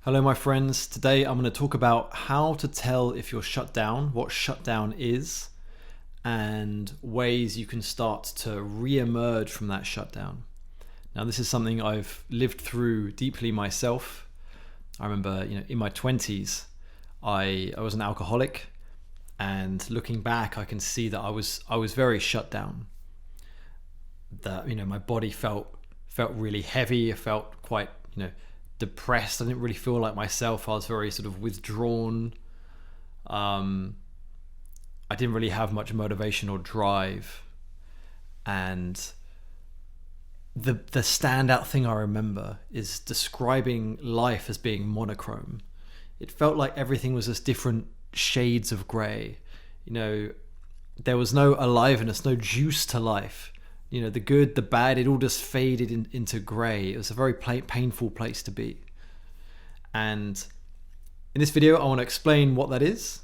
Hello, my friends. Today I'm going to talk about how to tell if you're shut down, what shutdown is, and ways you can start to re-emerge from that shutdown. Now, this is something I've lived through deeply myself. I remember, in my 20s, I was an alcoholic, and looking back, I can see that I was very shut down. That my body felt really heavy. I felt quite depressed. I didn't really feel like myself. I was very sort of withdrawn. I didn't really have much motivation or drive. And the standout thing I remember is describing life as being monochrome. It felt like everything was just different shades of grey. There was no aliveness, no juice to life. The good, the bad, it all just faded into grey. It was a very painful place to be. And in this video, I want to explain what that is,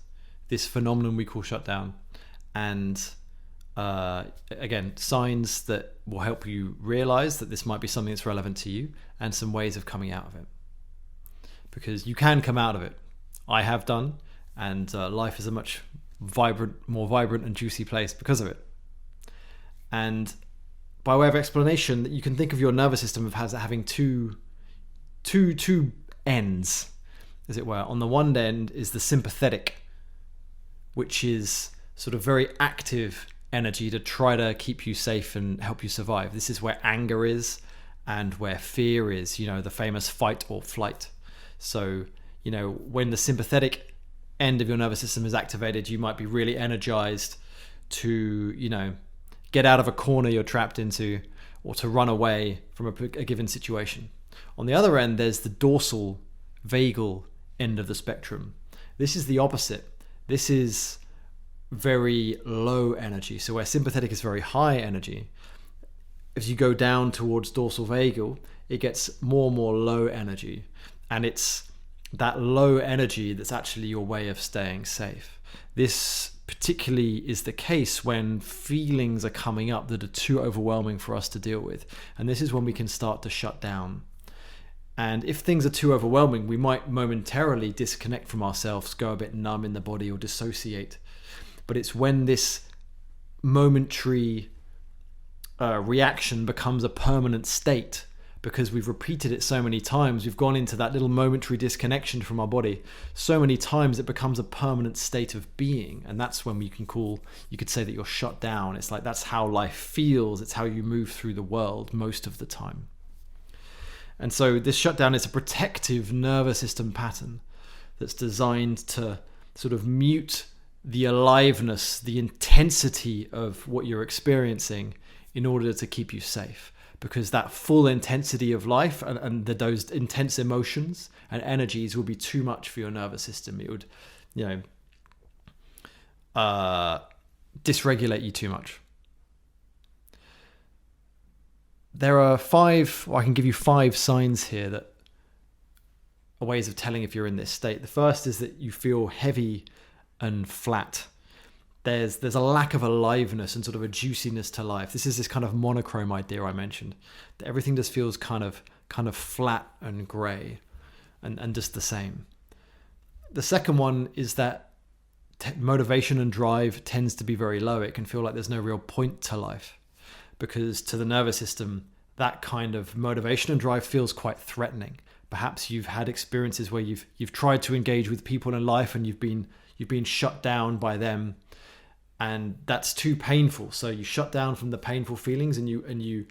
this phenomenon we call shutdown, and again, signs that will help you realize that this might be something that's relevant to you, and some ways of coming out of it. Because you can come out of it. I have done, and life is a much more vibrant and juicy place because of it. And by way of explanation, you can think of your nervous system as having two ends, as it were. On the one end is the sympathetic, which is sort of very active energy to try to keep you safe and help you survive. This is where anger is and where fear is, the famous fight or flight. So, when the sympathetic end of your nervous system is activated, you might be really energized to, get out of a corner you're trapped into, or to run away from a given situation. On the other end, there's the dorsal vagal end of the spectrum. This is the opposite. This is very low energy. So where sympathetic is very high energy, as you go down towards dorsal vagal, it gets more and more low energy. And it's that low energy that's actually your way of staying safe. This particularly is the case when feelings are coming up that are too overwhelming for us to deal with. And this is when we can start to shut down. And if things are too overwhelming, we might momentarily disconnect from ourselves, go a bit numb in the body or dissociate. But it's when this momentary reaction becomes a permanent state, because we've repeated it so many times, we've gone into that little momentary disconnection from our body so many times, it becomes a permanent state of being. And that's when you could say that you're shut down. It's like that's how life feels. It's how you move through the world most of the time. And so this shutdown is a protective nervous system pattern that's designed to sort of mute the aliveness, the intensity of what you're experiencing in order to keep you safe. Because that full intensity of life and those intense emotions and energies will be too much for your nervous system. It would, dysregulate you too much. There are I can give you 5 signs here that are ways of telling if you're in this state. The first is that you feel heavy and flat. There's a lack of aliveness and sort of a juiciness to life. This is this kind of monochrome idea I mentioned, that everything just feels kind of flat and grey and just the same. The second one is that motivation and drive tends to be very low. It can feel like there's no real point to life, because to the nervous system, that kind of motivation and drive feels quite threatening. Perhaps you've had experiences where you've tried to engage with people in life and you've been shut down by them. And that's too painful. So you shut down from the painful feelings and you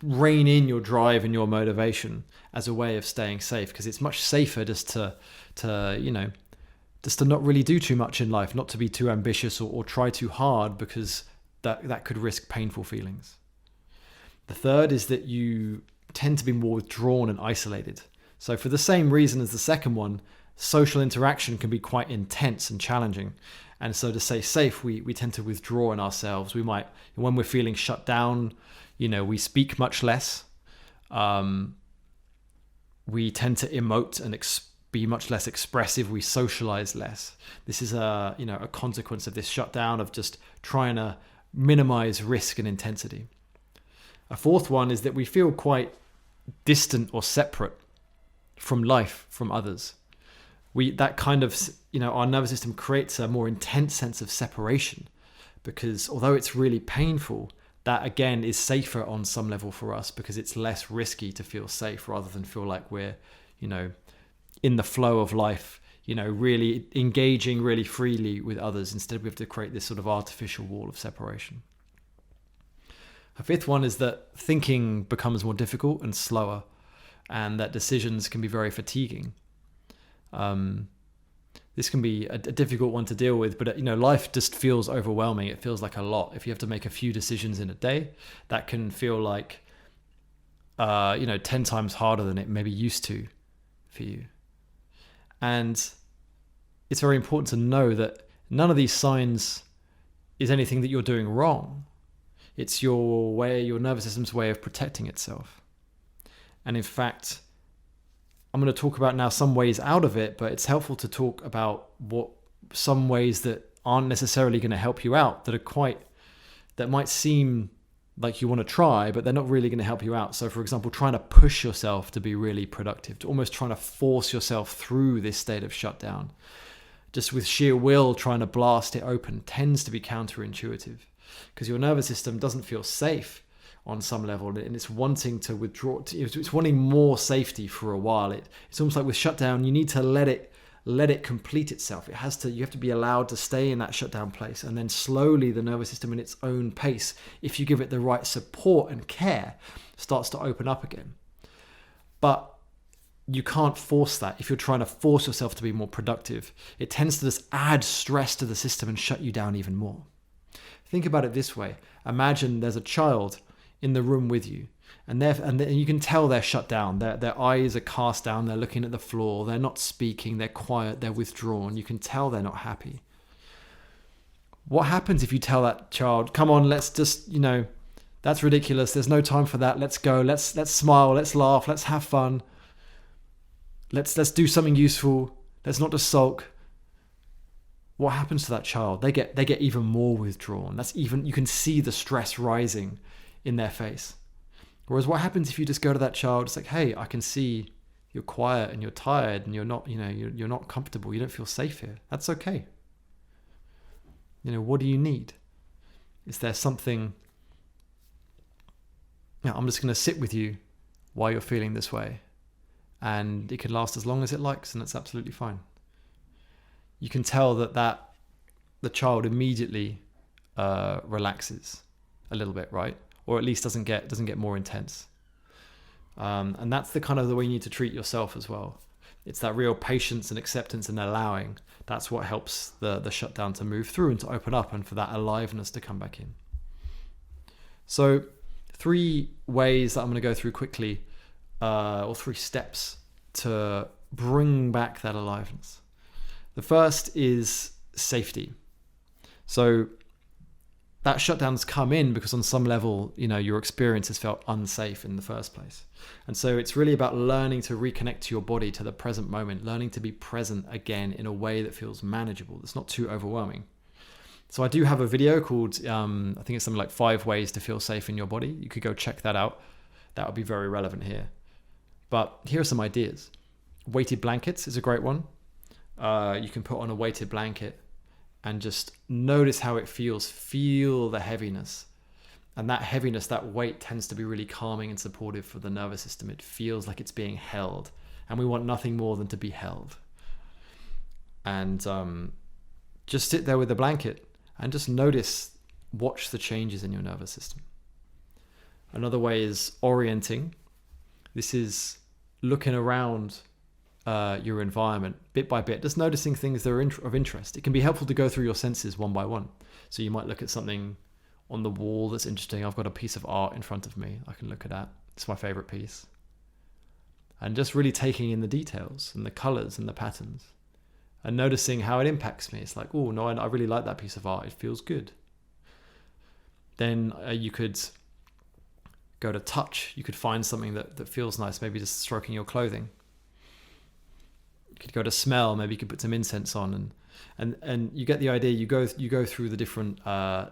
rein in your drive and your motivation as a way of staying safe, because it's much safer just to not really do too much in life, not to be too ambitious or try too hard, because that could risk painful feelings. The third is that you tend to be more withdrawn and isolated. So for the same reason as the second one, social interaction can be quite intense and challenging. And so to stay safe, we tend to withdraw in ourselves. We might, when we're feeling shut down, we speak much less. We tend to emote and be much less expressive. We socialize less. This is a consequence of this shutdown, of just trying to minimize risk and intensity. A fourth one is that we feel quite distant or separate. from life, from others. That kind of, our nervous system creates a more intense sense of separation, because although it's really painful, that again is safer on some level for us, because it's less risky to feel safe rather than feel like we're, in the flow of life, really engaging really freely with others. Instead, we have to create this sort of artificial wall of separation. A fifth one is that thinking becomes more difficult and slower, and that decisions can be very fatiguing. This can be a difficult one to deal with, but life just feels overwhelming. It feels like a lot. If you have to make a few decisions in a day, that can feel like 10 times harder than it maybe used to for you. And it's very important to know that none of these signs is anything that you're doing wrong. It's your nervous system's way of protecting itself. And in fact, I'm going to talk about now some ways out of it, but it's helpful to talk about some ways that aren't necessarily going to help you out, that might seem like you want to try, but they're not really going to help you out. So for example, trying to push yourself to be really productive, to almost trying to force yourself through this state of shutdown, just with sheer will, trying to blast it open, tends to be counterintuitive, because your nervous system doesn't feel safe on some level, and it's wanting to withdraw. It's wanting more safety for a while. It's almost like with shutdown, you need to let it complete itself. You have to be allowed to stay in that shutdown place, and then slowly the nervous system, in its own pace, if you give it the right support and care, starts to open up again. But you can't force that. If you're trying to force yourself to be more productive, it tends to just add stress to the system and shut you down even more. Think about it this way. Imagine there's a child in the room with you, and you can tell they're shut down. Their eyes are cast down. They're looking at the floor. They're not speaking. They're quiet. They're withdrawn. You can tell they're not happy. What happens if you tell that child, come on, let's just, that's ridiculous. There's no time for that. Let's go. Let's smile. Let's laugh. Let's have fun. Let's do something useful. Let's not just sulk. What happens to that child? They get even more withdrawn. You can see the stress rising in their face. Whereas what happens if you just go to that child, it's like, hey, I can see you're quiet and you're tired and you're not, you're not comfortable. You don't feel safe here. That's okay. What do you need? Is there something? I'm just going to sit with you while you're feeling this way, and it can last as long as it likes, and it's absolutely fine. You can tell that the child immediately relaxes a little bit, right? Or at least doesn't get more intense. And that's the kind of the way you need to treat yourself as well. It's that real patience and acceptance and allowing. That's what helps the shutdown to move through and to open up, and for that aliveness to come back in. So 3 ways that I'm going to go through quickly, or 3 steps to bring back that aliveness. The first is safety. So that shutdown's come in because on some level, your experience has felt unsafe in the first place. And so it's really about learning to reconnect to your body, to the present moment, learning to be present again in a way that feels manageable, that's not too overwhelming. So I do have a video called, I think it's something like 5 ways to feel safe in your body. You could go check that out. That would be very relevant here. But here are some ideas. Weighted blankets is a great one. You can put on a weighted blanket and just notice how it feels. Feel the heaviness. And that heaviness, that weight tends to be really calming and supportive for the nervous system. It feels like it's being held. And we want nothing more than to be held. And just sit there with the blanket and just watch the changes in your nervous system. Another way is orienting. This is looking around your environment bit by bit, just noticing things that are of interest. It can be helpful to go through your senses one by one. So you might look at something on the wall that's interesting. I've got a piece of art in front of me. I can look at that. It's my favorite piece. And just really taking in the details and the colors and the patterns and noticing how it impacts me. It's like, oh no, I really like that piece of art. It feels good. Then you could go to touch. You could find something that feels nice, maybe just stroking your clothing. You could go to smell. Maybe you could put some incense on, and you get the idea. You go through the different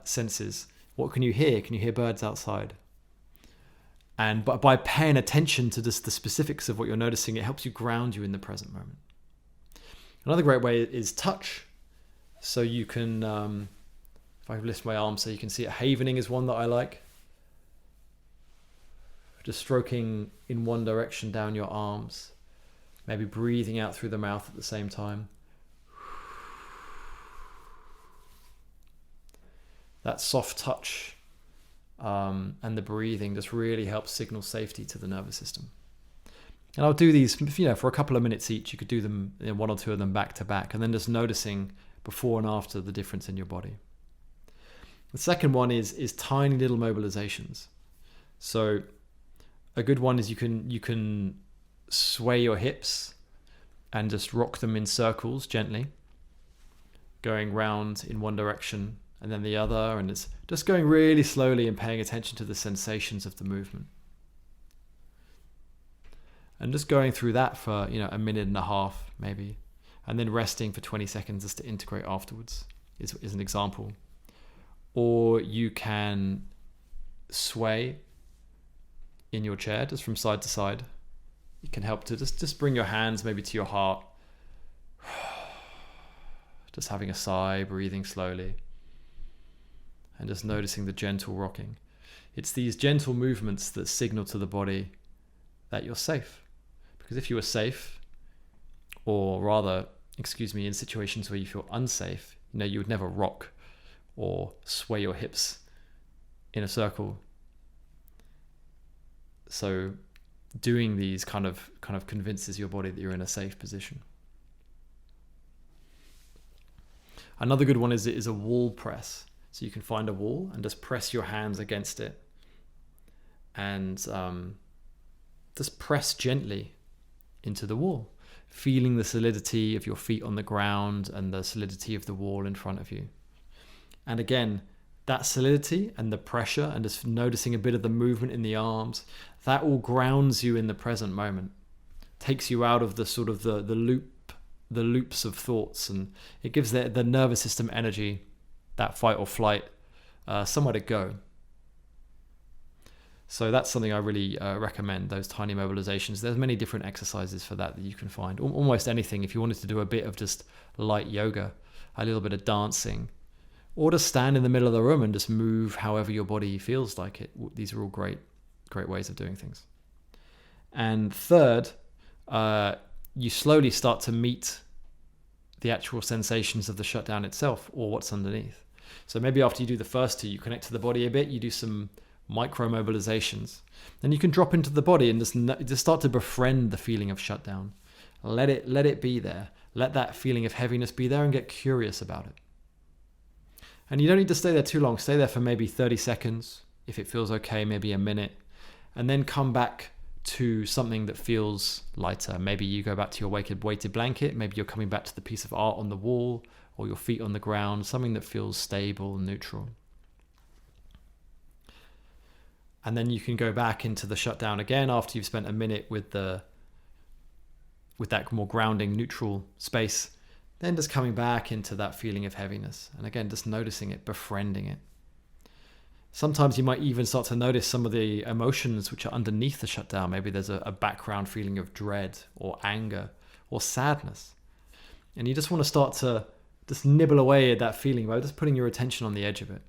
senses. What can you hear? Can you hear birds outside? And by paying attention to just the specifics of what you're noticing, it helps you ground you in the present moment. Another great way is touch. So you can, if I lift my arm so you can see it, havening is one that I like. Just stroking in one direction down your arms, maybe breathing out through the mouth at the same time. That soft touch and the breathing just really helps signal safety to the nervous system. And I'll do these, for a couple of minutes each. You could do them, one or two of them back to back, and then just noticing before and after the difference in your body. The second one is tiny little mobilizations. So a good one is you can sway your hips and just rock them in circles gently, going round in one direction and then the other, and it's just going really slowly and paying attention to the sensations of the movement. And just going through that for a minute and a half maybe, and then resting for 20 seconds just to integrate afterwards is an example. Or you can sway in your chair just from side to side. It can help to just bring your hands maybe to your heart, just having a sigh, breathing slowly, and just noticing the gentle rocking. It's these gentle movements that signal to the body that you're safe. Because if you were safe, or rather, in situations where you feel unsafe, you would never rock or sway your hips in a circle. So doing these kind of convinces your body that you're in a safe position. Another good one is a wall press. So you can find a wall and just press your hands against it, and just press gently into the wall, feeling the solidity of your feet on the ground and the solidity of the wall in front of you. And again, that solidity and the pressure and just noticing a bit of the movement in the arms, that all grounds you in the present moment, takes you out of the sort of the loops of thoughts, and it gives the nervous system energy, that fight or flight, somewhere to go. So that's something I really recommend, those tiny mobilizations. There's many different exercises for that you can find. Almost anything. If you wanted to do a bit of just light yoga, a little bit of dancing, or just stand in the middle of the room and just move however your body feels like it. These are all great ways of doing things. And third, you slowly start to meet the actual sensations of the shutdown itself, or what's underneath. So maybe after you do the first two, you connect to the body a bit, you do some micro mobilizations. Then you can drop into the body and just start to befriend the feeling of shutdown. Let it be there. Let that feeling of heaviness be there and get curious about it. And you don't need to stay there too long. Stay there for maybe 30 seconds. If it feels okay, maybe a minute. And then come back to something that feels lighter. Maybe you go back to your weighted blanket. Maybe you're coming back to the piece of art on the wall or your feet on the ground. Something that feels stable and neutral. And then you can go back into the shutdown again after you've spent a minute with that more grounding, neutral space. Then just coming back into that feeling of heaviness. And again, just noticing it, befriending it. Sometimes you might even start to notice some of the emotions which are underneath the shutdown. Maybe there's a background feeling of dread or anger or sadness. And you just want to start to just nibble away at that feeling by just putting your attention on the edge of it.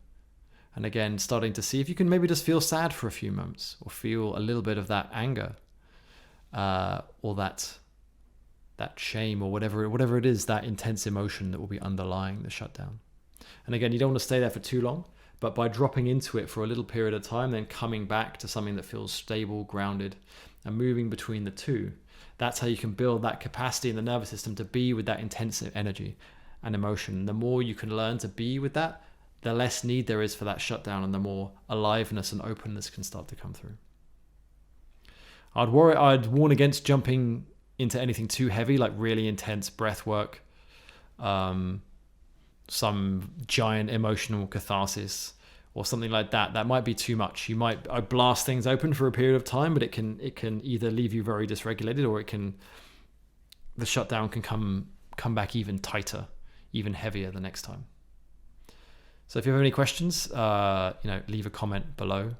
And again, starting to see if you can maybe just feel sad for a few moments, or feel a little bit of that anger, or that shame, or whatever it is, that intense emotion that will be underlying the shutdown. And again, you don't want to stay there for too long, but by dropping into it for a little period of time, then coming back to something that feels stable, grounded, and moving between the two, that's how you can build that capacity in the nervous system to be with that intense energy and emotion. The more you can learn to be with that, the less need there is for that shutdown, and the more aliveness and openness can start to come through. I'd warn against jumping into anything too heavy, like really intense breath work, some giant emotional catharsis, or something like that. That might be too much. I blast things open for a period of time, but it can either leave you very dysregulated, or the shutdown can come back even tighter, even heavier the next time. So if you have any questions, leave a comment below.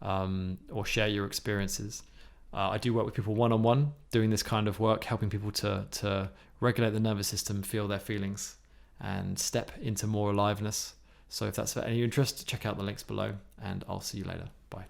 or share your experiences. I do work with people one-on-one doing this kind of work, helping people to regulate the nervous system, feel their feelings, and step into more aliveness. So if that's of any interest, check out the links below, and I'll see you later. Bye.